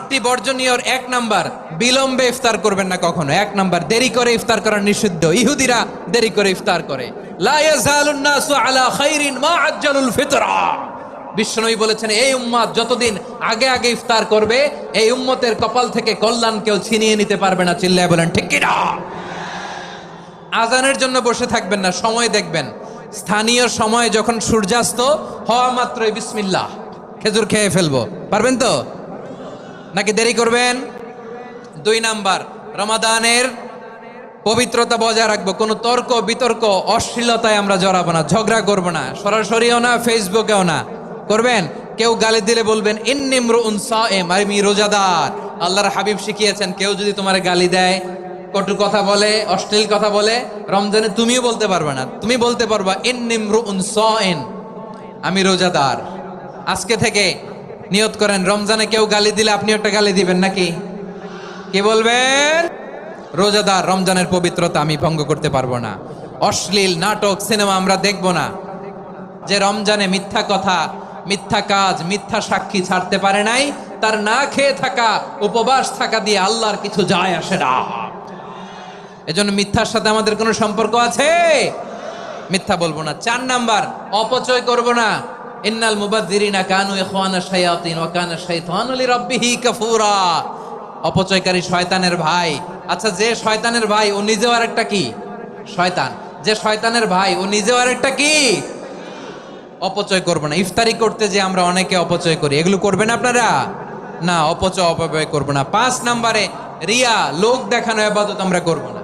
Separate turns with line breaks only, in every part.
8টি বর্জনীয়র 1 নাম্বার, বিলম্বে ইফতার করবেন না কখনো। 1 নাম্বার, দেরি করে ইফতার করা নিষিদ্ধ। ইহুদিরা দেরি করে ইফতার করে। লা ইয়াজালুন নাসু আলা খাইরিন মা আজ্জালুল ফিতরা। বিশ্বনবী বলেছেন, এই উম্মত যতদিন আগে আগে ইফতার করবে, এই উম্মতের কপাল থেকে কল্যাণ কেউ ছিনিয়ে নিতে পারবে না। চিল্লায় বলেন ঠিক কি না? আজানের জন্য বসে থাকবেন না, সময় দেখবেন। স্থানীয় সময় যখন সূর্যাস্ত হওয়া মাত্রই বিসমিল্লাহ, খেজুর খেয়ে ফেলবো। পারবেন তো নাকি দেরি করবেন? 2 নাম্বার, রমাদানের পবিত্রতা বজায় রাখবো। কোনো তর্ক বিতর্ক অশ্লীলতায় আমরা জড়াবো না, ঝগড়া করবো না, সরাসরিও না, ফেসবুকেও না। করবেন কেউ গালি দিলে বলবেন ইন্নিমরুউন সায়েম, আমি রোজাদার। আল্লাহর হাবিব শিখিয়েছেন, কেউ যদি তোমার গালি দেয়, কটু কথা বলে, অশ্লীল কথা বলে, রমজানে তুমিও বলতে পারবে না। তুমি বলতে পারবা ইন্নিমরুউন সায়েম, আমি রোজাদার। আজকে থেকে নিয়ত করেন, রমজানে কেউ গালি দিলে আপনি একটা গালি দিবেন নাকি? কি বলবেন? রোজাদার, রমজানের পবিত্রতা আমি ভঙ্গ করতে পারবো না। অশ্লীল নাটক সিনেমা আমরা দেখব না। যে রমজানে মিথ্যা কথা, মিথ্যা কাজ, মিথ্যা সাক্ষী ছাড়তে পারে নাই, তার না খেয়ে থাকা, উপবাস থাকা দিয়ে আল্লাহর কিছু যায় আসে না। এজন্য মিথ্যার সাথে আমাদের কোনো সম্পর্ক আছে? মিথ্যা বলবো না। 4 নাম্বার, অপচয় করব না। ইন্নাল মুবাযযিরিনা কানু ইখওয়ানা শায়াতিন ওয়া কানা শাইতানু লিরাব্বিহি কাফুরা। অপচয়কারী শয়তানের ভাই। আচ্ছা, যে শয়তানের ভাই ও নিজেও আরেকটা কি? শয়তান। যে শয়তানের ভাই ও নিজেও আরেকটা কি? অপচয় করব না। ইফতারি করতে যে আমরা অনেকে অপচয় করি, এগুলো করবেন আপনারা না। অপচয় অপব্যয় করব না। 5 নাম্বারে, রিয়া, লোক দেখানো ইবাদত আমরা করব না।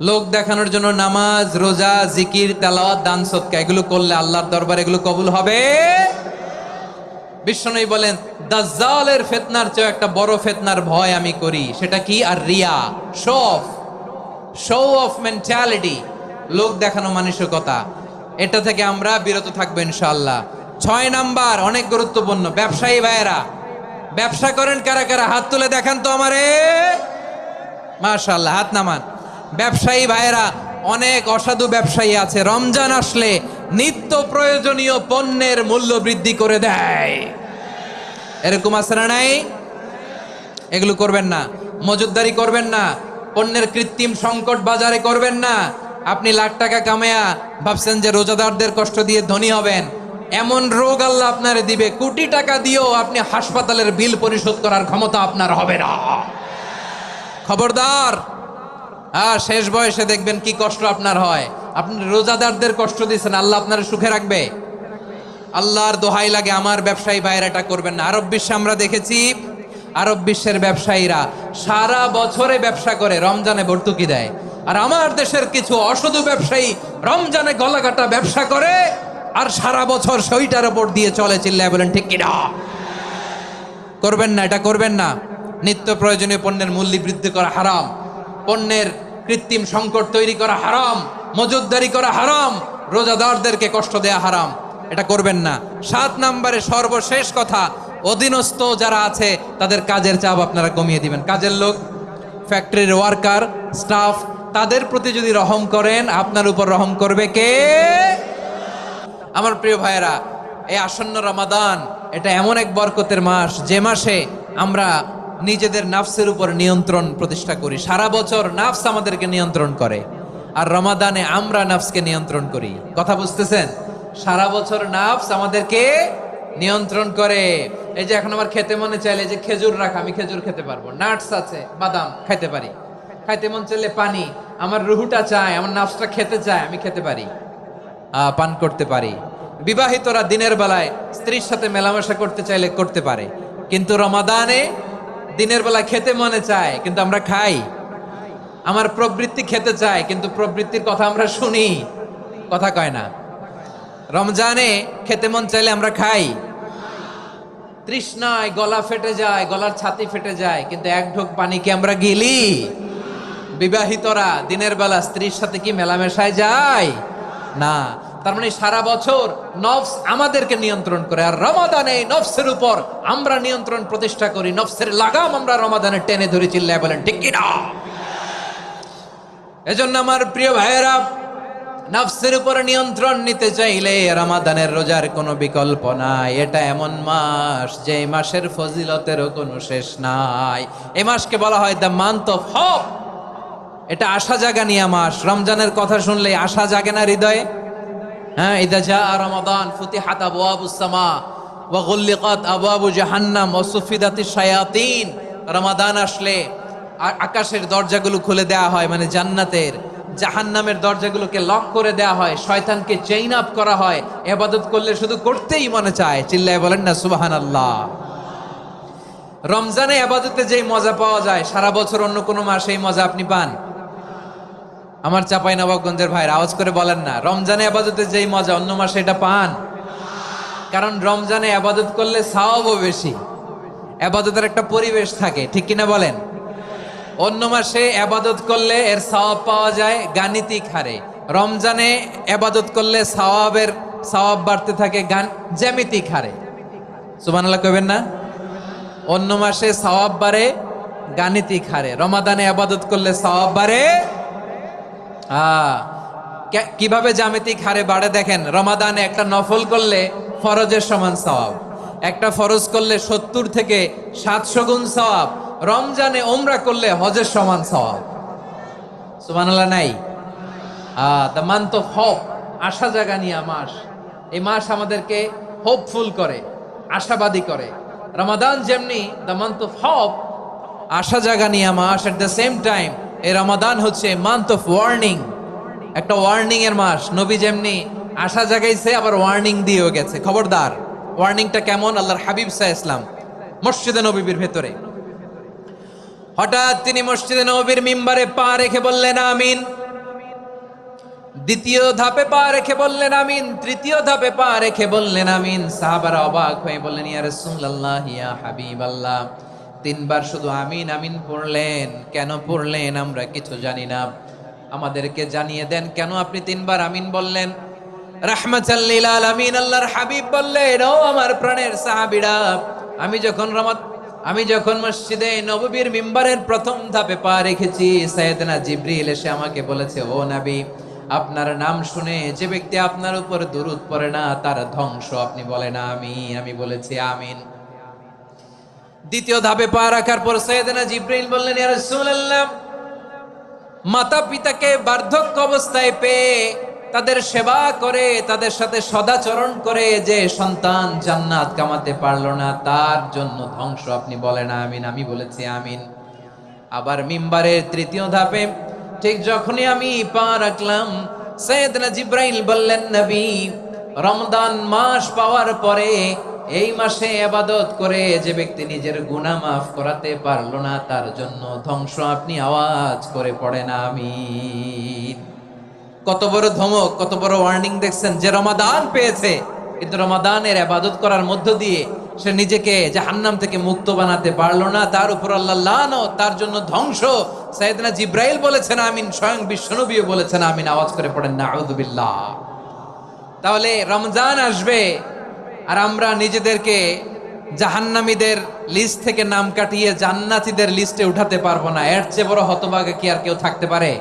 লোক দেখানোর জন্য নামাজ, রোজা, জিকির, তেলাওয়াত, দান, সদকা এগুলো করলে আল্লাহর দরবারে এগুলো কবুল হবে। বিশ্বনবী বলেন, দাজ্জালের ফিতনার চেয়ে একটা বড় ফিতনার ভয় আমি করি। সেটা কি? আর রিয়া, শো অফ মেন্টালিটি, লোক দেখানো মানসিকতা। এটা থেকে আমরা বিরত থাকবো ইনশাআল্লাহ। 6 নাম্বার, অনেক গুরুত্বপূর্ণ। ব্যবসায়ী ভাইয়েরা, ব্যবসা করেন কারা কারা? হাত তুলে দেখান তো আমারে। মাশাআল্লাহ, হাত নামান। ব্যবসায়ী ভাইয়েরা, অনেক অসাধু ব্যবসায়ী আছে, রমজান আসলে নিত্য প্রয়োজনীয় পণ্যের মূল্য বৃদ্ধি করে দেয়। এরকম আছে না নাই? এগুলো করবেন না। মজুদদারি করবেন না। পণ্যের কৃত্রিম সংকট বাজারে করবেন না। আপনি লাখ টাকা কামায়া ভাবছেন যে রোজাদারদের কষ্ট দিয়ে ধনী হবেন। এমন রোগ আল্লাহ আপনারে দিবে, কোটি টাকা দিয়েও আপনি হাসপাতালের বিল পরিশোধ করার ক্ষমতা আপনার হবে না। খবরদার। শেষ বয়সে দেখবেন কি কষ্ট আপনার হয়। আপনি রোজাদারদের কষ্ট দিচ্ছেন, আল্লাহ আপনার সুখে রাখবে? আল্লাহর দোহাই লাগে, আমার ব্যবসায়ী ভাইয়েরা এটা করবেন না। আরব বিশ্বে আমরা দেখেছি, আরব বিশ্বের ব্যবসায়ীরা সারা বছরে ব্যবসা করে, রমজানে ভর্তুকি দেয়। আর আমার দেশের কিছু অসাধু ব্যবসায়ী রমজানে গলাকাটা ব্যবসা করে আর সারা বছর সইটার উপর দিয়ে চলে। চিল্লায় বলেন ঠিক কিনা? করবেন না, এটা করবেন না। নিত্য প্রয়োজনীয় পণ্যের মূল্য বৃদ্ধি করা হারাম, পণ্যের কৃত্রিম সংকট তৈরি করা হারাম, মজুদদারি করা হারাম, রোজাদারদেরকে কষ্ট দেয়া হারাম। এটা করবেন না। 7 নাম্বারে সর্বশেষ কথা, অধীনস্থ যারা আছে তাদের কাজের চাপ আপনারা কমিয়ে দিবেন। কাজের লোক, ফ্যাক্টরির ওয়ার্কার, স্টাফ, তাদের প্রতি যদি রহম করেন, আপনার উপর রহম করবে কে? আমার প্রিয় ভাইয়েরা, এই আসন্ন রমাদান এটা এমন এক বরকতের মাস, যে মাসে আমরা নিজেদের নাফসের উপর নিয়ন্ত্রণ প্রতিষ্ঠা করি। সারা বছর নাফস আমাদেরকে নিয়ন্ত্রণ করে, আর রমাদানে আমরা নাফসকে নিয়ন্ত্রণ করি। কথা বুঝতেছেন? সারা বছর নাফস আমাদেরকে নিয়ন্ত্রণ করে। এই যে এখন আমার খেতে মনে চাইলে যে খেজুর রাখা, আমি খেজুর খেতে পারবো। নাটস আছে, বাদাম খাইতে পারি। খাইতে মন চাইলে পানি, আমার রুহুটা চায়, আমার নাফসটা খেতে চায়, আমি খেতে পারি, পান করতে পারি। বিবাহিতরা দিনের বেলায় স্ত্রীর সাথে মেলামেশা করতে চাইলে করতে পারে, কিন্তু রমাদানে দিনের বেলায় খেতে মনে চায় কিন্তু আমরা খাই। আমার প্রবৃত্তি খেতে চায় কিন্তু প্রবৃত্তির কথা আমরা শুনি, কথা কয় না। রমজানে খেতে মন চাইলে আমরা খাই, তৃষ্ণায় গলা ফেটে যায়, গলার ছাতি ফেটে যায়, কিন্তু এক ঢোক পানি কি আমরা গিলি? বিবাহিতরা দিনের বেলা স্ত্রীর সাথে কি মেলামেশায় যায় না। তার মানে সারা বছর নফস আমাদেরকে নিয়ন্ত্রণ করে, আর রমাদানে নফসের উপর আমরা নিয়ন্ত্রণ প্রতিষ্ঠা করি। নফসের লাগাম আমরা রমাদানে টেনে ধরে। চিল্লায় বলেন ঠিক কিনা? এজন্য আমার প্রিয় ভাইয়েরা, নফসের উপর নিয়ন্ত্রণ নিতে চাইলে রমাদানের রোজার কোনো বিকল্প নাই। এটা এমন মাস যে মাসের ফজিলতেরও কোনো শেষ নাই। এই মাসকে বলা হয় দ্য মান্থ অফ হোপ। এটা আশা জাগানিয়া মাস। রমজানের কথা শুনলে আশা জাগে না হৃদয়ে? হ্যাঁ, ইদা জাআ রমাদান ফুতিহাত আবওয়াবুস সামা ওয়া গুল্লিকাত আবওয়াবু জাহান্নাম ওয়া সুফিদাতিশ শায়াতিন। রমাদান আসলে আকাশের দরজাগুলো খুলে দেওয়া হয়, মানে জান্নাতের। জাহান্নামের দরজাগুলোকে লক করে দেওয়া হয়, শয়তানকে চেইন আপ করা হয়। ইবাদত করলে শুধু করতেই মনে চায়। চিল্লায় বলেন না সুবহানাল্লাহ। রমজানে ইবাদতে যেই মজা পাওয়া যায়, সারা বছর অন্য কোনো মাসে এই মজা আপনি পান? আমার চাঁপাইনবাবগঞ্জের ভাইরা আওয়াজ করে বলেন না, রমজানে ইবাদতে যেই মজা অন্য মাসে এটা পান? কারণ রমজানে ইবাদত করলে সওয়াবও বেশি, ইবাদতের একটা পরিবেশ থাকে, ঠিক কিনা বলেন? অন্য মাসে ইবাদত করলে এর সওয়াব পাওয়া যায় গাণিতিক হারে, রমজানে ইবাদত করলে সওয়াব বাড়তে থাকে জ্যামিতিক হারে। সুবহানাল্লাহ কইবেন না? অন্য মাসে সওয়াব বাড়ে গাণিতিক হারে, রমাদানে ইবাদত করলে সওয়াব বাড়ে কিভাবে জ্যামিতিক হারে বাড়ে দেখেন। রমাদানে একটা নফল করলে ফরজের সমান সওয়াব, একটা ফরজ করলে 70 থেকে 700 গুণ সওয়াব, রমজানে উমরা করলে হজের সমান সওয়াব। সুবহানাল্লাহ নাই? দ্য মান্থ অফ হোপ, আশা জাগানিয়া মাস। এই মাস আমাদেরকে হোপফুল করে, আশাবাদী করে। রমাদান যেমনি দ্য মান্থ অফ হোপ, আশা জাগানিয়া মাস, এট দ্য সেম টাইম এই রমাদান হচ্ছে মান্থ অফ ওয়ার্নিং, একটা ওয়ার্নিং এর মাস। নবী যেমনি আশা জাগাইছে, আবার ওয়ার্নিং দিয়েও গেছে, খবরদার। ওয়ার্নিংটা কেমন? আল্লাহর হাবিব সাল্লাল্লাহু আলাইহি ওয়াসাল্লাম মসজিদে নববীর ভেতরে, হঠাৎ তিনি মসজিদে নববীর মিম্বারে পা রেখে বললেন আমিন। দ্বিতীয় ধাপে পা রেখে বললেন আমিন, তৃতীয় ধাপে পা রেখে বললেন আমিন। সাহাবারা অবাক হয়ে বললেন, ইয়া রাসূলুল্লাহ, ইয়া হাবিবাল্লাহ, 3 বার শুধু আমিন আমিন পড়লেন, কেন পড়লেন আমরা কিছু জানি না, আমাদেরকে জানিয়ে দেন কেন আপনি 3 বার আমিন বললেন। রাহমাতাল লিল আলামিন আল্লাহর হাবিব বললেন, ও আমার প্রাণের সাহাবীরা, আমি যখন মসজিদে নববীর মিম্বারের প্রথম ধাপে পা রেখেছি, সাইয়েদনা জিবরিল এসে আমাকে বলেছে, ও নবী, আপনার নাম শুনে যে ব্যক্তি আপনার উপর দুরূদ পড়ে না তার ধ্বংস। আপনি বলেন আমিন। আমি বলেছি আমিন। দ্বিতীয় ধাপে পা রাখার পর সাইয়েদনা জিবরিল বললেন, ইয়া রাসূলুল্লাহ, মাতা পিতাকে বার্ধক্য অবস্থায় পেয়ে তাদের সেবা করে, তাদের সাথে সদাচরণ করে যে সন্তান জান্নাত কামাতে পারলো না, তার জন্য ধ্বংস। আপনি বলেন আমিন। আমি বলেছি আমিন। আবার মিম্বারের তৃতীয় ধাপে ঠিক যখনই আমি পা রাখলাম, সাইয়েদনা জিবরাইল বললেন, নবী, রমজান মাস পাওয়ার পরে এই মাসে ইবাদত করে যে ব্যক্তি নিজের গুনাহ মাফ করাতে পারলো না, তার জন্য ধ্বংস। আপনি আওয়াজ করে পড়েন আমিন। কত বড় ধমক, কত বড় ওয়ার্নিং দেখছেন। যে রমাদান পেয়েছে, কিন্তু রমাদানের ইবাদত করার মধ্য দিয়ে সে নিজেকে জাহান্নাম থেকে মুক্ত বানাতে পারলো না, তার উপর আল্লাহ লানত, তার জন্য ধ্বংস। সাইয়েদনা জিবরাইল বলেছেন আমিন, স্বয়ং বিশ্বনবীও বলেছেন আমিন। আওয়াজ করে পড়েন নাউযু বিল্লাহ। তাহলে রমজান আসবে আর আমরা নিজেদেরকে জাহান্নামীদের লিস্ট থেকে নাম কাটিয়ে জান্নাতীদের লিস্টে উঠাতে পারবো না। এর চেয়ে বড় হতভাগা কি আর কেউ থাকতে পারে?